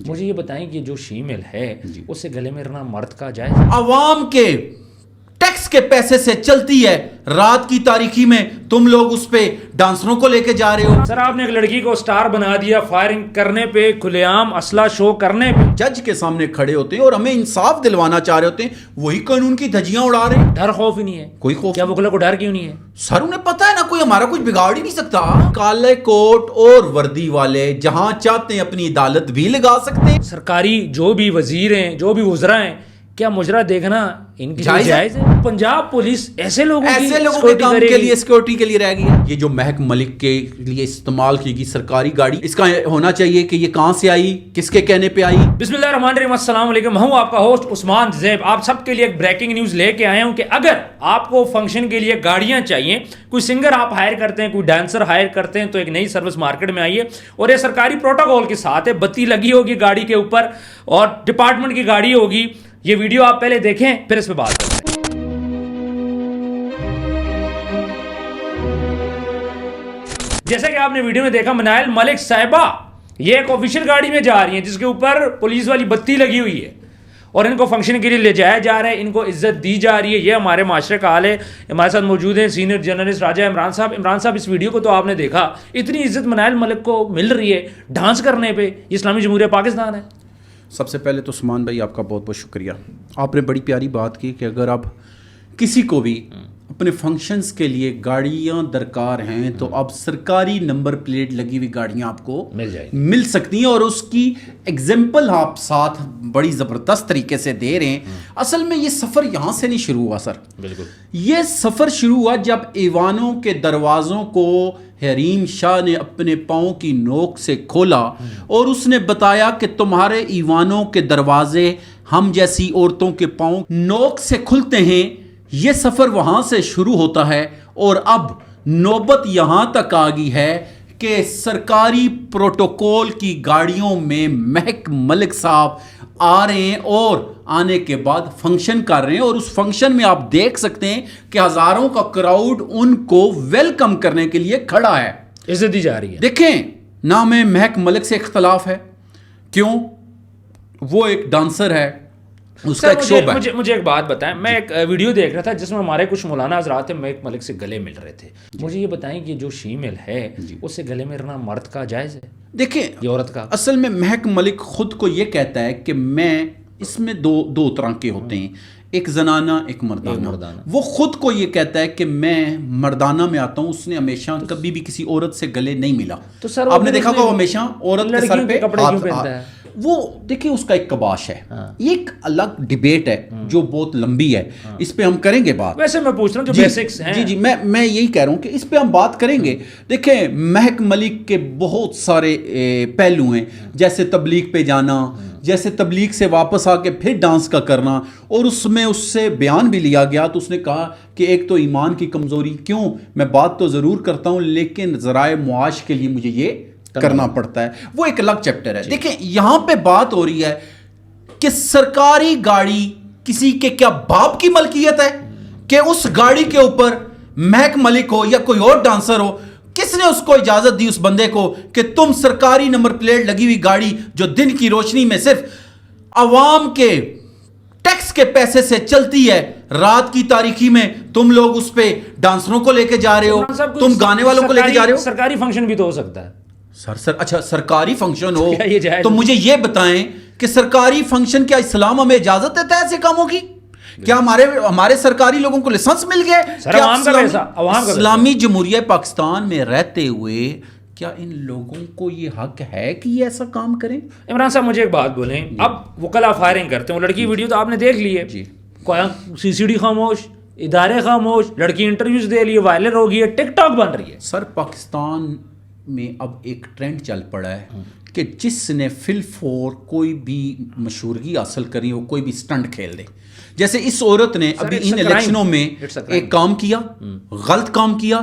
مجھے یہ بتائیں کہ جو شیمل ہے اسے گلے میں رکھنا مرد کا جائز؟ عوام کے ٹیکس کے پیسے سے چلتی ہے، رات کی تاریکی میں تم لوگ اس پہ ڈانسروں کو لے کے جا رہے ہو. سر آپ نے ایک لڑکی کو سٹار بنا دیا فائرنگ کرنے پہ، کھلے عام اسلحہ شو کرنے پہ. جج کے سامنے کھڑے ہوتے ہیں اور ہمیں انصاف دلوانا چاہ رہے ہوتے ہیں، وہی قانون کی دھجیاں اڑا رہے ہیں. ڈر خوف ہی نہیں ہے کوئی خوف؟ کیا وکلا کو ڈر کیوں نہیں ہے؟ سر انہیں پتا ہے نا کوئی ہمارا کچھ بگاڑ ہی نہیں سکتا. کالے کوٹ اور وردی والے جہاں چاہتے ہیں اپنی عدالت بھی لگا سکتے ہیں. سرکاری جو بھی وزیر ہیں، جو بھی وزراء ہیں، کیا مجرا دیکھنا ان کی جائز ہے؟ پنجاب پولیس ایسے لوگوں کے کام کے لیے سیکورٹی کے لیے رہ گئی ہے. یہ جو مہک ملک کے لیے استعمال کی گئی سرکاری گاڑی، اس کا ہونا چاہیے کہ یہ کہاں سے آئی، کس کے کہنے پہ آئی. بسم اللہ الرحمن الرحیم. السلام علیکم، میں ہوں آپ کا ہوسٹ عثمان زیب. آپ سب کے لیے ایک بریکنگ نیوز لے کے آیا ہوں کہ اگر آپ کو فنکشن کے لیے گاڑیاں چاہیے، کوئی سنگر آپ ہائر کرتے ہیں، کوئی ڈانسر ہائر کرتے ہیں، تو ایک نئی سروس مارکیٹ میں آئی ہے اور یہ سرکاری پروٹوکول کے ساتھ ہے. بتی لگی ہوگی گاڑی کے اوپر اور ڈپارٹمنٹ کی گاڑی ہوگی. یہ ویڈیو آپ پہلے دیکھیں پھر اس پہ بات کریں. جیسے کہ آپ نے ویڈیو میں دیکھا، منائل ملک صاحبہ یہ ایک آفیشیل گاڑی میں جا رہی ہیں جس کے اوپر پولیس والی بتی لگی ہوئی ہے اور ان کو فنکشن کے لیے لے جایا جا رہا ہے، ان کو عزت دی جا رہی ہے. یہ ہمارے معاشرے کا حال ہے. ہمارے ساتھ موجود ہیں سینئر جرنلسٹ راجہ عمران صاحب. عمران صاحب، اس ویڈیو کو تو آپ نے دیکھا، اتنی عزت منائل ملک کو مل رہی ہے ڈانس کرنے پہ. یہ اسلامی جمہوریہ پاکستان ہے. سب سے پہلے تو عثمان بھائی آپ کا بہت بہت شکریہ. آپ نے بڑی پیاری بات کی کہ اگر آپ کسی کو بھی اپنے فنکشنز کے لیے گاڑیاں درکار ہیں تو اب سرکاری نمبر پلیٹ لگی ہوئی گاڑیاں آپ کو مل سکتی ہیں، اور اس کی ایگزامپل آپ ساتھ بڑی زبردست طریقے سے دے رہے ہیں. اصل میں یہ سفر یہاں سے نہیں شروع ہوا سر. بالکل یہ سفر شروع ہوا جب ایوانوں کے دروازوں کو حریم شاہ نے اپنے پاؤں کی نوک سے کھولا اور اس نے بتایا کہ تمہارے ایوانوں کے دروازے ہم جیسی عورتوں کے پاؤں نوک سے کھلتے ہیں. یہ سفر وہاں سے شروع ہوتا ہے اور اب نوبت یہاں تک آ گئی ہے کہ سرکاری پروٹوکول کی گاڑیوں میں مہک ملک صاحب آ رہے ہیں اور آنے کے بعد فنکشن کر رہے ہیں. اور اس فنکشن میں آپ دیکھ سکتے ہیں کہ ہزاروں کا کراؤڈ ان کو ویلکم کرنے کے لیے کھڑا ہے، عزت دی جا رہی ہے. دیکھیں نام مہک ملک سے اختلاف ہے، کیوں؟ وہ ایک ڈانسر ہے، اس کا ایک شعبہ ہے. مجھے ایک بات بتائیں، میں ایک ویڈیو دیکھ رہا تھا جس میں ہمارے کچھ مولانا حضرات مہک ملک سے گلے مل رہے تھے. مجھے یہ بتائیں کہ جو شیمل ہے اسے گلے میں رکھنا مرد کا جائز ہے؟ دیکھیں یہ عورت کا. اصل میں مہک ملک خود کو یہ کہتا ہے کہ میں، اس میں دو طرح کے ہوتے ہیں، ایک زنانہ ایک مردانہ. وہ خود کو یہ کہتا ہے کہ میں مردانہ میں آتا ہوں. اس نے ہمیشہ کبھی بھی کسی عورت سے گلے نہیں ملا. تو سر آپ نے دیکھا ہوگا وہ ہمیشہ عورت کے سر پہ کپڑے کیوں پہنتا ہے؟ وہ دیکھیں اس کا ایک کباش ہے. یہ ایک الگ ڈیبیٹ ہے جو بہت لمبی ہے، اس پہ ہم کریں گے بات. ویسے میں پوچھ رہا ہوں جو بیسکس ہیں. جی میں یہی کہہ رہا ہوں کہ اس پہ ہم بات کریں گے. دیکھیں مہک ملک کے بہت سارے پہلو ہیں، جیسے تبلیغ پہ جانا، جیسے تبلیغ سے واپس آ کے پھر ڈانس کا کرنا، اور اس میں اس سے بیان بھی لیا گیا تو اس نے کہا کہ ایک تو ایمان کی کمزوری، کیوں میں بات تو ضرور کرتا ہوں لیکن ذرائع معاش کے لیے مجھے یہ کرنا پڑتا ہے. وہ ایک الگ چیپٹر ہے. دیکھیں یہاں پہ بات ہو رہی ہے کہ سرکاری گاڑی کسی کے کیا باپ کی ملکیت ہے کہ اس گاڑی کے اوپر مہک ملک ہو یا کوئی اور ڈانسر ہو؟ کس نے اس کو اجازت دی اس بندے کو کہ تم سرکاری نمبر پلیٹ لگی ہوئی گاڑی جو دن کی روشنی میں صرف عوام کے ٹیکس کے پیسے سے چلتی ہے، رات کی تاریکی میں تم لوگ اس پہ ڈانسروں کو لے کے جا رہے ہو، تم گانے والوں کو لے کے جا رہے ہو؟ سرکاری فنکشن بھی تو ہو سکتا ہے سر. اچھا سرکاری فنکشن ہو تو مجھے یہ بتائیں کہ سرکاری فنکشن کیا اسلام ہمیں اجازت دیتا ہے ایسے کاموں کی؟ کیا ہمارے سرکاری لوگوں کو لائسنس مل گئے؟ اسلامی جمہوریہ پاکستان میں رہتے ہوئے کیا ان لوگوں کو یہ حق ہے کہ یہ ایسا کام کریں؟ عمران صاحب مجھے ایک بات بولیں. اب وکلا فائرنگ کرتے ہیں، لڑکی ویڈیو تو آپ نے دیکھ لی ہے، سی سی ڈی خاموش، ادارے خاموش، لڑکی انٹرویوز دے لی، وائرل ہو گئی ہے، ٹک ٹاک بن رہی ہے. سر پاکستان میں اب ایک ٹرینڈ چل پڑا ہے کہ جس نے فل فور کوئی بھی مشہورگی حاصل کرنی ہو کوئی بھی سٹنٹ کھیل دے. جیسے اس عورت نے ابھی ان الیکشنوں میں ایک کام کیا، غلط کام کیا.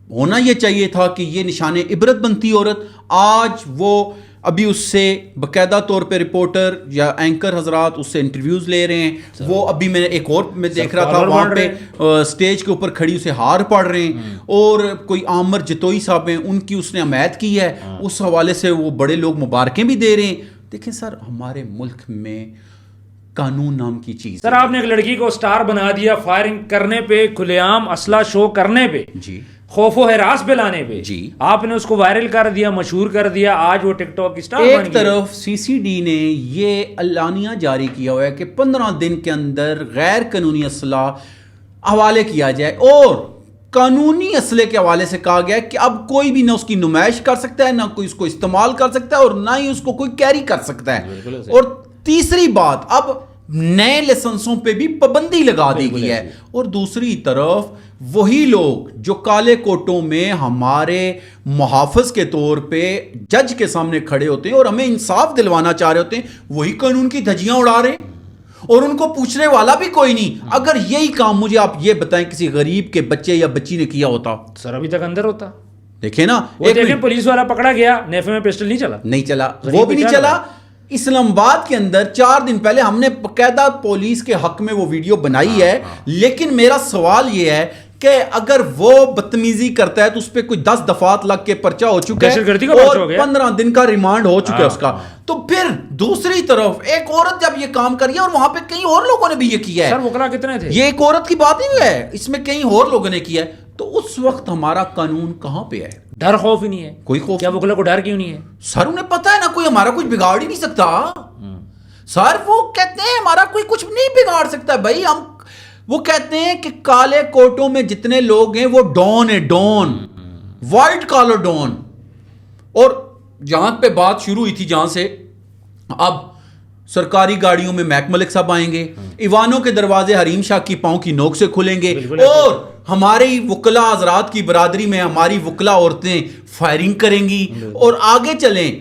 ہونا یہ چاہیے تھا کہ یہ نشان عبرت بنتی عورت. آج وہ ابھی اس سے باقاعدہ طور پہ رپورٹر یا اینکر حضرات اس سے انٹرویوز لے رہے ہیں. وہ ابھی میں ایک اور میں دیکھ رہا تھا وہاں پہ سٹیج کے اوپر کھڑی اسے ہار پڑھ رہے ہیں، اور کوئی عامر جتوئی صاحب ہیں ان کی اس نے حمایت کی ہے، اس حوالے سے وہ بڑے لوگ مبارکیں بھی دے رہے ہیں. دیکھیں سر ہمارے ملک میں قانون نام کی چیز سر آپ نے ایک لڑکی کو سٹار بنا دیا فائرنگ کرنے پہ، کھلے عام اسلحہ شو کرنے پہ، جی خوف و ہراس پہ لانے پہ، جی آپ نے اس کو وائرل کر دیا، مشہور کر دیا، آج وہ ٹک ٹاک کی سٹار بن ایک گئی۔ طرف سی سی ڈی نے یہ اعلانیہ جاری کیا ہوا ہے کہ 15 دن کے اندر غیر قانونی اسلحہ حوالے کیا جائے، اور قانونی اسلحے کے حوالے سے کہا گیا ہے کہ اب کوئی بھی نہ اس کی نمائش کر سکتا ہے، نہ کوئی اس کو استعمال کر سکتا ہے، اور نہ ہی اس کو کوئی کیری کر سکتا ہے۔ اور تیسری بات، اب نئے لائسنسوں پہ بھی پابندی لگا دی گئی ہے۔ اور دوسری طرف وہی لوگ جو کالے کوٹوں میں ہمارے محافظ کے طور پہ جج کے سامنے کھڑے ہوتے ہیں اور ہمیں انصاف دلوانا چاہ رہے ہوتے ہیں، وہی قانون کی دھجیاں اڑا رہے ہیں، اور ان کو پوچھنے والا بھی کوئی نہیں۔ اگر یہی کام مجھے آپ یہ بتائیں کسی غریب کے بچے یا بچی نے کیا ہوتا، سر ابھی تک اندر ہوتا۔ دیکھیں نا، وہ دیکھیں پولیس والا پکڑا گیا، نیفے میں پسٹل نہیں چلا، نہیں چلا، وہ بھی نہیں چلا۔ اسلام آباد کے اندر 4 دن پہلے ہم نے باقاعدہ پولیس کے حق میں وہ ویڈیو بنائی ہے، لیکن میرا سوال یہ ہے کہ اگر وہ بدتمیزی کرتا ہے تو اس پہ کوئی 10 دفعات لگ کے پرچہ ہو چکا ہے اور 15 دن کا ریمانڈ ہو چکا ہے اس کا، تو پھر دوسری طرف ایک عورت جب یہ کام کری ہے اور وہاں پہ کئی اور لوگوں نے بھی یہ کیا ہے، سر وکلا کتنے تھے؟ یہ ایک عورت کی بات نہیں ہے، اس میں کئی اور لوگوں نے کیا ہے، تو اس وقت ہمارا قانون کہاں پہ ہے؟ ڈر خوف ہی نہیں ہے، کوئی خوف؟ کیا وکلا کو ڈر کیوں نہیں ہے؟ سر انہیں پتا ہے نا کوئی ہمارا کچھ بگاڑ ہی نہیں سکتا سر، وہ کہتے ہیں ہمارا کوئی کچھ نہیں بگاڑ سکتا بھائی، ہم وہ کہتے ہیں کہ کالے کوٹوں میں جتنے لوگ ہیں وہ ڈون ہے، ڈون، وائٹ کالر ڈون۔ اور جہاں پہ بات شروع ہوئی تھی، جہاں سے اب سرکاری گاڑیوں میں میک ملک صاحب آئیں گے، ایوانوں کے دروازے حریم شاہ کی پاؤں کی نوک سے کھلیں گے، اور ہماری وکلا حضرات کی برادری میں ہماری وکلا عورتیں فائرنگ کریں گی، اور آگے چلیں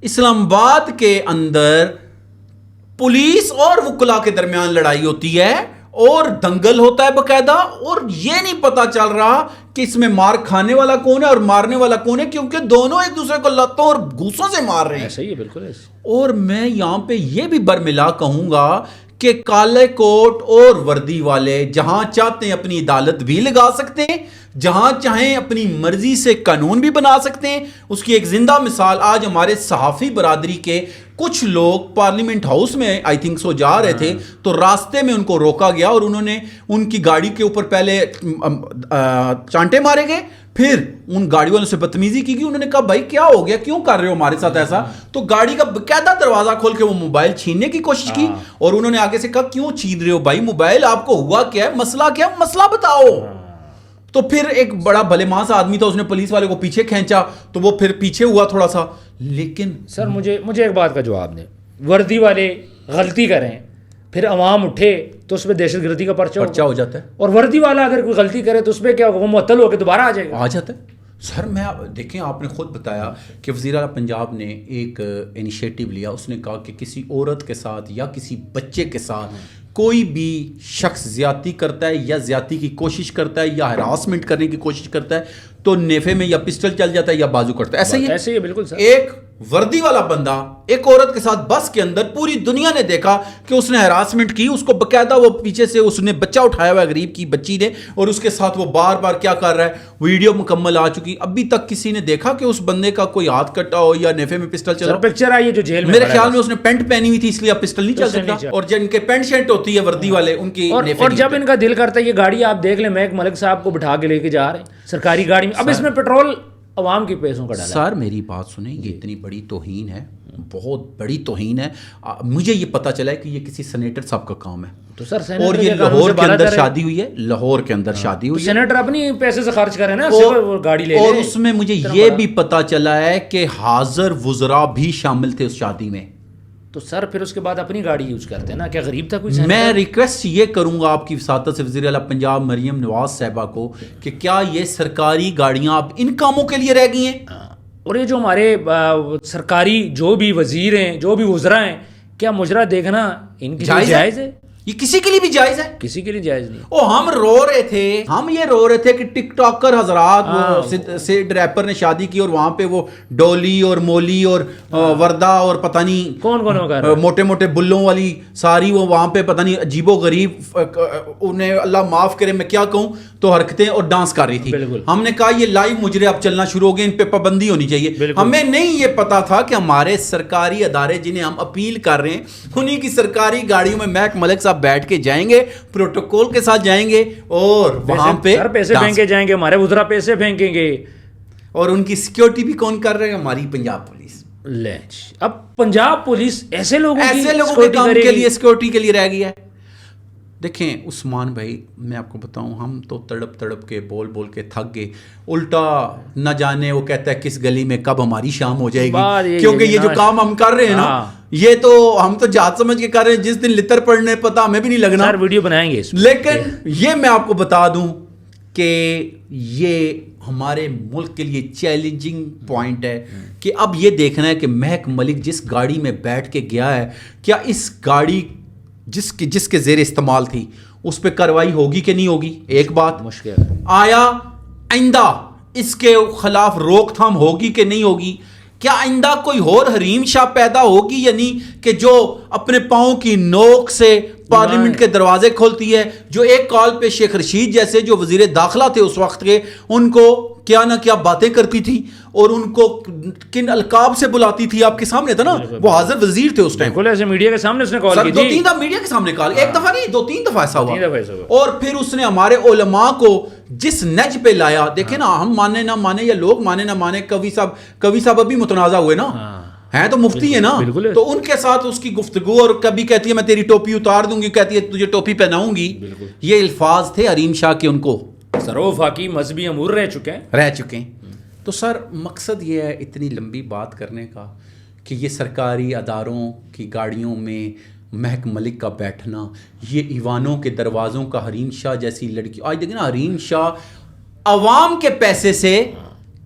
اسلام آباد کے اندر پولیس اور وکلا کے درمیان لڑائی ہوتی ہے اور دنگل ہوتا ہے باقاعدہ، اور یہ نہیں پتا چل رہا کہ اس میں مار کھانے والا کون ہے اور مارنے والا کون ہے، کیونکہ دونوں ایک دوسرے کو لتوں اور گھوسوں سے مار رہے ہیں۔ صحیح ہے، بالکل ایسے۔ اور میں یہاں پہ یہ بھی برملا کہوں گا کہ کالے کوٹ اور وردی والے جہاں چاہتے ہیں اپنی عدالت بھی لگا سکتے ہیں، جہاں چاہیں اپنی مرضی سے قانون بھی بنا سکتے ہیں۔ اس کی ایک زندہ مثال آج ہمارے صحافی برادری کے کچھ لوگ پارلیمنٹ ہاؤس میں آئی تھنک سو جا رہے تھے، تو راستے میں ان کو روکا گیا اور انہوں نے ان کی گاڑی کے اوپر پہلے چانٹے مارے گئے، پھر ان گاڑی والوں سے بدتمیزی کی گئی۔ انہوں نے کہا بھائی کیا ہو گیا، کیوں کر رہے ہو ہمارے ساتھ ایسا؟ تو گاڑی کا باقاعدہ دروازہ کھول کے وہ موبائل چھیننے کی کوشش کی، اور انہوں نے آگے سے کہا کیوں چھین رہے ہو بھائی موبائل، آپ کو ہوا کیا ہے، مسئلہ کیا ہے، مسئلہ بتاؤ۔ تو پھر ایک بڑا بھلے ماں سا آدمی تھا، اس نے پولیس والے کو پیچھے کھینچا تو وہ پھر پیچھے ہوا تھوڑا سا۔ لیکن سر مجھے ایک بات کا جواب دیں، وردی والے غلطی کریں پھر عوام اٹھے تو اس پہ دہشت گردی کا پرچہ ہو جاتا ہے، اور وردی والا اگر کوئی غلطی کرے تو اس پہ کیا وہ معطل ہو کے دوبارہ آ جائے گا؟ آ جاتا ہے۔ سر میں دیکھیں آپ نے خود بتایا کہ وزیر اعلیٰ پنجاب نے ایک انیشیٹو لیا، اس نے کہا کہ کسی عورت کے ساتھ یا کسی بچے کے ساتھ کوئی بھی شخص زیادتی کرتا ہے یا زیادتی کی کوشش کرتا ہے یا ہراسمنٹ کرنے کی کوشش کرتا ہے تو نیفے میں یا پسٹل چل جاتا ہے یا بازو کٹتا ہے۔ ایسے ہی بالکل سر۔ ایک وردی والا بندہ ایک عورت کے ساتھ بس کے اندر، پوری دنیا نے دیکھا کہ اس نے ہراسمنٹ کی، اس کو باقاعدہ وہ پیچھے سے اس نے بچہ اٹھایا ہوا ہے غریب کی بچی نے، اور اس کے ساتھ وہ بار بار کیا کر رہا ہے، ویڈیو مکمل آ چکی، ابھی تک کسی نے دیکھا کہ اس بندے کا کوئی ہاتھ کٹا ہو یا نیفے میں پسٹل چل رہا ہو۔ پکچر آئی ہے جو جیل میں، میرے خیال میں اس نے پینٹ پہنی ہوئی تھی اس لیے اب پسٹل نہیں چل سکتا، اور جن کے پینٹ شرٹ ہوتی ہے وردی والے ان کی اور جب ان کا دل کرتا ہے، یہ گاڑی آپ دیکھ لیں، میک ملک صاحب کو بٹھا کے لے کے جا رہے ہیں سرکاری گاڑی میں، اب اس میں پیٹرول عوام کی پیسوں کا ڈالا۔ سر میری بات سنیں، یہ اتنی بڑی توہین ہے، بہت بڑی توہین ہے۔ مجھے یہ پتا چلا ہے کہ یہ کسی سینیٹر صاحب کا کام ہے، تو سر اور یہ لاہور کے اندر شادی ہوئی ہے، لاہور کے اندر شادی ہوئی ہے، سینیٹر اپنی پیسے سے خرچ کرے نا، گاڑی لے، اور اس میں مجھے یہ بھی پتا چلا ہے کہ حاضر وزراء بھی شامل تھے اس شادی میں۔ تو سر پھر اس کے بعد اپنی گاڑی یوز کرتے ہیں نا، کیا غریب تھا کوئی؟ میں ریکویسٹ یہ کروں گا آپ کی وساطت سے وزیر اعلیٰ پنجاب مریم نواز صاحبہ کو کہ کیا یہ سرکاری گاڑیاں اب ان کاموں کے لیے رہ گئی ہیں؟ اور یہ جو ہمارے سرکاری جو بھی وزیر ہیں، جو بھی وزراء ہیں، کیا مجرا دیکھنا ان کی جائز ہے؟ یہ کسی کے لیے بھی جائز ہے؟ کسی کے لیے جائز نہیں. او ہم یہ رو رہے تھے کہ ٹک ٹاکر حضرات وہ سیڈ ریپر نے شادی کی اور وہاں پہ وہ ڈولی اور مولی اور وردہ اور پتہ نہیں کون موٹے موٹے بلوں والی ساری وہ وہاں پہ پتہ نہیں عجیب و غریب انہیں اللہ معاف کرے میں کیا کہوں تو حرکتیں اور ڈانس کر رہی تھی. ہم نے کہا یہ لائیو مجرے اب چلنا شروع ہو گئے, ان پہ پابندی ہونی چاہیے. ہمیں نہیں یہ پتا تھا کہ ہمارے سرکاری ادارے جنہیں ہم اپیل کر رہے ہیں انہیں کی سرکاری گاڑیوں میں محک ملک صاحب بیٹھ کے جائیں گے, پروٹوکول کے ساتھ جائیں گے اور وہاں پہ پیسے پھینکے جائیں گے, ہمارے وزراء پیسے پھینکیں گے. اور ان کی سیکیورٹی بھی کون کر رہے ہیں؟ ہماری پنجاب پولیس. اب پنجاب پولیس ایسے لوگوں کے کام کے لیے سیکیورٹی کے لیے رہ گیا ہے. دیکھیں عثمان بھائی میں آپ کو بتاؤں, ہم تو تڑپ تڑپ کے بول بول کے تھک گئے. الٹا نہ جانے وہ کہتا ہے کس گلی میں کب ہماری شام ہو جائے گی, کیونکہ یہ جو کام ہم کر رہے ہیں نا یہ تو ہم تو جات سمجھ کے کر رہے ہیں, جس دن لتر پڑنے پتا ہمیں بھی نہیں لگنا. ویڈیو بنائیں گے. لیکن یہ میں آپ کو بتا دوں کہ یہ ہمارے ملک کے لیے چیلنجنگ پوائنٹ ہے کہ اب یہ دیکھنا ہے کہ محک ملک جس گاڑی میں بیٹھ کے گیا ہے, کیا اس گاڑی جس کے زیر استعمال تھی اس پہ کارروائی ہوگی کہ نہیں ہوگی. ایک بات مشکل ہے, آیا آئندہ اس کے خلاف روک تھام ہوگی کہ نہیں ہوگی. کیا آئندہ کوئی اور حریم شاہ پیدا ہوگی, یعنی کہ جو اپنے پاؤں کی نوک سے پارلیمنٹ کے دروازے کھولتی ہے, جو ایک کال پہ شیخ رشید جیسے جو وزیر داخلہ تھے اس وقت کے, ان کو کیا نہ کیا باتیں کرتی تھی اور ان کو کن القاب سے بلاتی تھی. آپ کے سامنے تھا نا, وہ حاضر وزیر تھے اس ٹائم, ایسے میڈیا کے سامنے اس نے کال کی تھی. 2-3 دفعہ میڈیا کے سامنے کال, ایک دفعہ نہیں 2-3 دفعہ ایسا ہوا. اور پھر اس نے ہمارے علماء کو جس نج پہ لایا, دیکھیں نا ہم مانے نہ مانے یا لوگ مانے نہ مانے, کوی صاحب ابھی متنازع ہوئے نا, ہیں تو مفتی ہے نا, تو ان کے ساتھ اس کی گفتگو, اور کبھی کہتی ہے میں تیری ٹوپی اتار دوں گی, کہتی ہے تجھے ٹوپی پہناؤں گی. یہ الفاظ تھے حریم شاہ کے, ان کو سروفاقی مذہبی امور رہ چکے ہیں. تو سر مقصد یہ ہے اتنی لمبی بات کرنے کا کہ یہ سرکاری اداروں کی گاڑیوں میں محک ملک کا بیٹھنا, یہ ایوانوں کے دروازوں کا حریم شاہ جیسی لڑکی, آج دیکھیں نا حریم شاہ عوام کے پیسے سے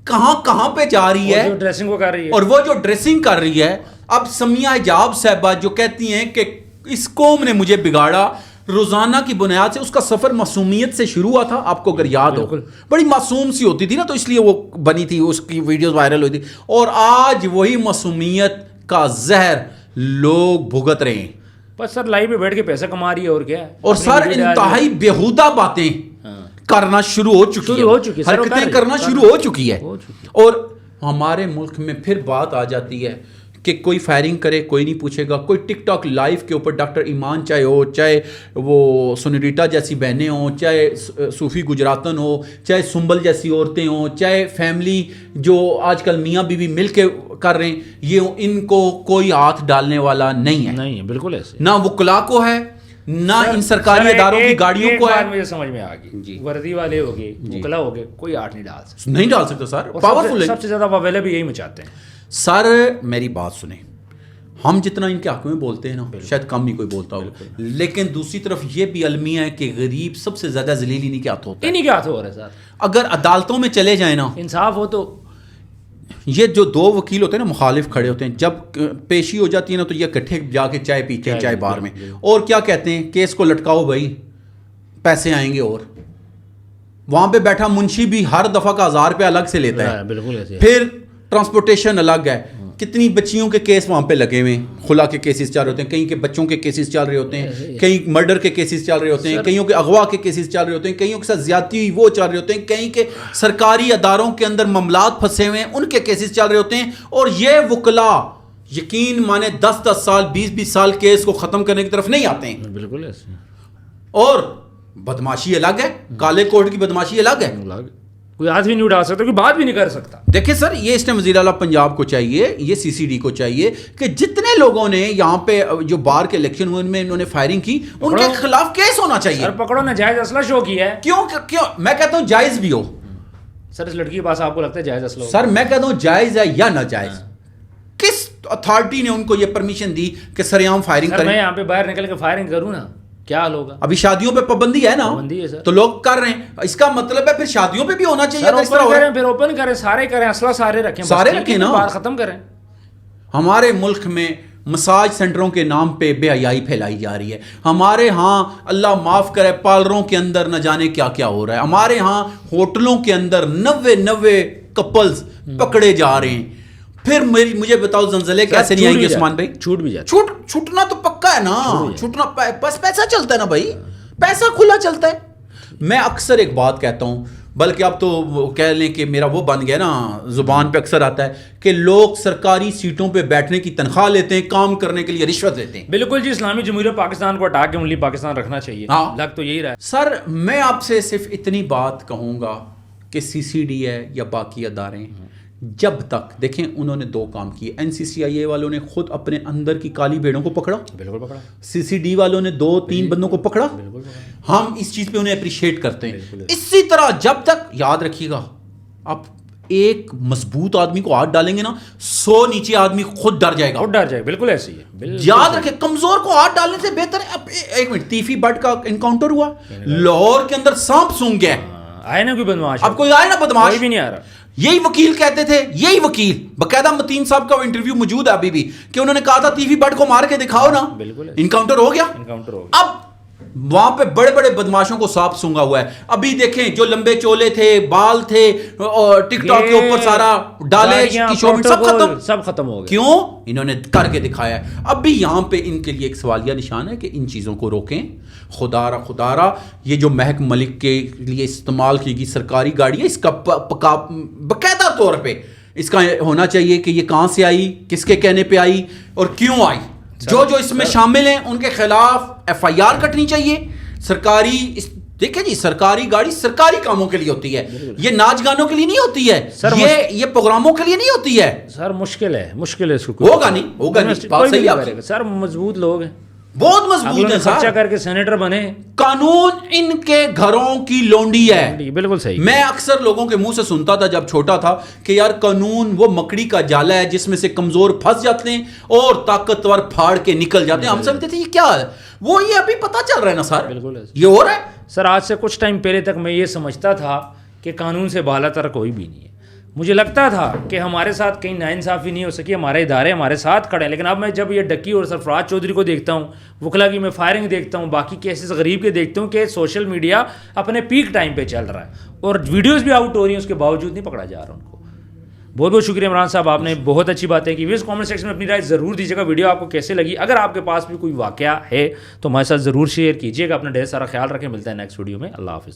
کہاں پہ جا رہی ہے, ڈریسنگ وہ کر رہی ہے, اور وہ جو ڈریسنگ کر رہی ہے. اب سمیہ حجاب صاحبہ جو کہتی ہیں کہ اس قوم نے مجھے بگاڑا, روزانہ کی بنیاد سے اس کا سفر معصومیت سے شروع ہوا تھا, آپ کو اگر یاد ہو, بڑی معصوم سی ہوتی تھی نا, تو اس لیے وہ بنی تھی, اس کی ویڈیوز وائرل ہوئی تھی. اور آج وہی معصومیت کا زہر لوگ بھگت رہے ہیں. بس سر لائیو پہ بیٹھ کے پیسہ کما رہی ہے, اور کیا ہے. اور سر انتہائی بیہودہ باتیں کرنا شروع ہو چکی ہے, حرکتیں کرنا شروع ہو چکی ہے. اور ہمارے ملک میں پھر بات آ جاتی ہے کہ کوئی فائرنگ کرے کوئی نہیں پوچھے گا, کوئی ٹک ٹاک لائیو کے اوپر ڈاکٹر ایمان چاہے ہو, چاہے وہ سنیریٹا جیسی بہنیں ہوں, چاہے صوفی گجراتن ہو, چاہے سنبل جیسی عورتیں ہوں, چاہے فیملی جو آج کل میاں بیوی مل کے کر رہے ہیں, یہ ان کو کوئی ہاتھ ڈالنے والا نہیں ہے. بالکل ایسے, نہ وکلا کو ہے, نہ ان سرکاری اداروں کی گاڑیوں کو ہے. مجھے سمجھ میں آ گئی, وردی والے ہو گئے, وکلا ہو گئے, کوئی ہاتھ نہیں ڈال سکتا سر. پاورفل ہے, سب سے زیادہ واویلا بھی یہی مچاتے ہیں. سر میری بات سنیں, ہم جتنا ان کے حق میں بولتے ہیں نا شاید کم نہیں کوئی بولتا ہو, لیکن دوسری طرف یہ بھی المیہ ہے کہ غریب سب سے زیادہ ذلیل انہی کے ہاتھ ہوتا ہے. انہی کے ہاتھ ہو رہا ہے سر. اگر عدالتوں میں چلے جائیں نا, انصاف ہو تو یہ جو 2 وکیل ہوتے ہیں نا مخالف کھڑے ہوتے ہیں, جب پیشی ہو جاتی ہے نا تو یہ اکٹھے جا کے چائے پیتے ہیں چائے بار میں, اور کیا کہتے ہیں کیس کو لٹکاؤ بھائی پیسے آئیں گے. اور وہاں پہ بیٹھا منشی بھی ہر دفعہ کا 1000 روپے الگ سے لیتا ہے. بالکل ایسے, پھر ٹرانسپورٹیشن الگ ہے. کتنی بچیوں کے کیس وہاں پہ لگے ہوئے ہیں, خلا کے کیسز چل رہے ہوتے ہیں, کہیں کے بچوں کے کیسز چل رہے ہوتے ہیں, کہیں مرڈر کے کیسز چل رہے ہوتے ہیں, کئیوں کے اغوا کے کیسز چل رہے ہوتے ہیں, کئیوں کے ساتھ زیادتی ہوئی وہ چل رہے ہوتے ہیں, کہیں کے سرکاری اداروں کے اندر معاملات پھنسے ہوئے ہیں ان کے کیسز چل رہے ہوتے ہیں. اور یہ وکلا یقین مانے 10-10 سال 20-20 سال کیس کو ختم کرنے کی طرف نہیں آتے ہیں. بالکل ایسے. اور بدماشی الگ ہے, کالے کوٹ کی بدماشی الگ ہے, کوئی ہاتھ بھی نہیں اٹھا سکتا, کوئی بات بھی نہیں کر سکتا. دیکھیں سر یہ اس ٹائم وزیر اعلیٰ پنجاب کو چاہیے, یہ سی سی ڈی کو چاہیے کہ جتنے لوگوں نے یہاں پہ جو بار کے الیکشن ہوئے ان میں انہوں نے فائرنگ کی ان کے خلاف کیس ہونا چاہیے. سر پکڑو ناجائز اسلحہ شو کیا ہے. کیوں میں کہتا ہوں جائز بھی ہو. سر اس لڑکی کے پاس آپ کو لگتا ہے جائز اسلحہ؟ سر میں کہتا ہوں جائز ہے یا ناجائز, کس اتھارٹی نے ان کو یہ پرمیشن دی کہ سریعام فائرنگ کریں؟ میں یہاں پہ باہر نکل کے فائرنگ کروں نا, کیا حال ہوگا؟ ابھی شادیوں پہ پابندی ہے نا, تو لوگ کر رہے ہیں, اس کا مطلب ہے پھر شادیوں پہ بھی ہونا چاہیے. پھر اوپن کریں, سارے کریں, اسلحہ سارے رکھیں, سارے رکھیں نا, بات ختم کریں. ہمارے ملک میں مساج سینٹروں کے نام پہ بے حیائی پھیلائی جا رہی ہے. ہمارے ہاں اللہ معاف کرے پارلروں کے اندر نہ جانے کیا کیا ہو رہا ہے. ہمارے ہاں ہوٹلوں کے اندر 90 کپلز پکڑے جا رہے ہیں. پھر مجھے بتاؤ زلزلے کیسے نہیں آئیں گے عثمان بھائی؟ چھوٹ بھی جاتا چھوٹنا تو پکا ہے نا. چھوٹنا بس پیسہ چلتا ہے نا بھائی, پیسہ کھلا چلتا ہے. میں اکثر ایک بات کہتا ہوں, بلکہ اب تو کہہ لیں کہ میرا وہ بن گیا نا, زبان پہ اکثر آتا ہے کہ لوگ سرکاری سیٹوں پہ بیٹھنے کی تنخواہ لیتے ہیں, کام کرنے کے لیے رشوت لیتے ہیں. بالکل جی, اسلامی جمہوریہ پاکستان کو ہٹا کے اونلی پاکستان رکھنا چاہیے. لگ تو یہی رہا ہے. سر میں آپ سے صرف اتنی بات کہوں گا کہ CCD ہے یا باقی ادارے ہیں, جب تک دیکھیں انہوں نے 2 کام کیے. NCCIA والوں نے خود اپنے اندر کی کالی بھیڑوں کو پکڑا, بالکل پکڑا. CCD والوں نے 2-3 بندوں کو پکڑا. ہم اس چیز پہ انہیں اپریشیٹ کرتے ہیں. اسی طرح جب تک, یاد رکھیے گا, آپ ایک مضبوط آدمی کو ہاتھ ڈالیں گے نا, 100 نیچے آدمی خود ڈر جائے گا. خود ڈر جائے گا, بالکل ایسے ہی ہے. یاد رکھیں, کمزور کو ہاتھ ڈالنے سے بہتر ہے. اب ایک منٹ, تیفی بٹ کا انکاؤنٹر ہوا, لاہور کے اندر سانپ سونگ گیا. آئے نا کوئی بدماش, اب کوئی آئے نا بدماش, کوئی بھی نہیں آ رہا. یہی وکیل کہتے تھے, یہی وکیل باقاعدہ متین صاحب کا انٹرویو موجود ہے ابھی بھی, کہ انہوں نے کہا تھا تیفی بٹ کو مار کے دکھاؤ نا. بالکل انکاؤنٹر ہو گیا. انکاؤنٹر ہو گیا. اب وہاں پہ بڑے بڑے بدماشوں کو سانپ سونگا ہوا ہے. ابھی دیکھیں جو لمبے چولے تھے, بال تھے, ٹک ٹاک کے اوپر سارا ڈالے کی شو میں سب ختم ہو گیا. کیوں؟ انہوں نے کر کے دکھایا ہے. اب بھی یہاں پہ ان کے لیے ایک سوالیہ نشان ہے کہ ان چیزوں کو روکیں. خدا را یہ جو محک ملک کے لیے استعمال کی گئی سرکاری گاڑی ہے, اس کا باقاعدہ طور پہ اس کا ہونا چاہیے کہ یہ کہاں سے آئی, کس کے کہنے پہ آئی اور کیوں آئی. جو اس میں شامل ہیں ان کے خلاف FIR کٹنی چاہیے. سرکاری دیکھیں جی, سرکاری گاڑی سرکاری کاموں کے لیے ہوتی ہے, یہ ناچ گانوں کے لیے نہیں ہوتی ہے, یہ پروگراموں کے لیے نہیں ہوتی ہے. سر مشکل ہے اس کو. ہوگا نہیں, بات صحیح ہے. سر مضبوط لوگ ہیں, بہت مضبوط ہے. خرچہ کر کے سینیٹر بنے. قانون ان کے گھروں کی لونڈی ہے. بالکل صحیح. میں اکثر لوگوں کے منہ سے سنتا تھا جب چھوٹا تھا کہ یار قانون وہ مکڑی کا جالا ہے جس میں سے کمزور پھنس جاتے ہیں اور طاقتور پھاڑ کے نکل جاتے ہیں. ہم سمجھتے تھے یہ کیا ہے, وہ یہ ابھی پتہ چل رہا ہے نا سر. بالکل یہ ہو رہا ہے. سر آج سے کچھ ٹائم پہلے تک میں یہ سمجھتا تھا کہ قانون سے بالا تر کوئی بھی نہیں ہے. مجھے لگتا تھا کہ ہمارے ساتھ کہیں ناانصافی نہیں ہو سکی, ہمارے ادارے ہمارے ساتھ کھڑے ہیں. لیکن اب میں جب یہ ڈکی اور سرفراز چودھری کو دیکھتا ہوں, وکلا کی میں فائرنگ دیکھتا ہوں, باقی کیسز غریب کے دیکھتا ہوں کہ سوشل میڈیا اپنے پیک ٹائم پہ چل رہا ہے اور ویڈیوز بھی آؤٹ ہو رہی ہیں, اس کے باوجود نہیں پکڑا جا رہا ان کو. بہت بہت شکریہ عمران صاحب, آپ نے بہت اچھی باتیں کی. ویڈیوز کامنٹ سیکشن میں اپنی رائے ضرور دیجیے گا. ویڈیو آپ کو کیسے لگی, اگر آپ کے پاس بھی کوئی واقعہ ہے تو ہمارے ساتھ ضرور شیئر کیجیے گا. اپنا ڈھیر سارا خیال رکھیں, ملتا ہے نیکسٹ ویڈیو میں. اللہ حافظ.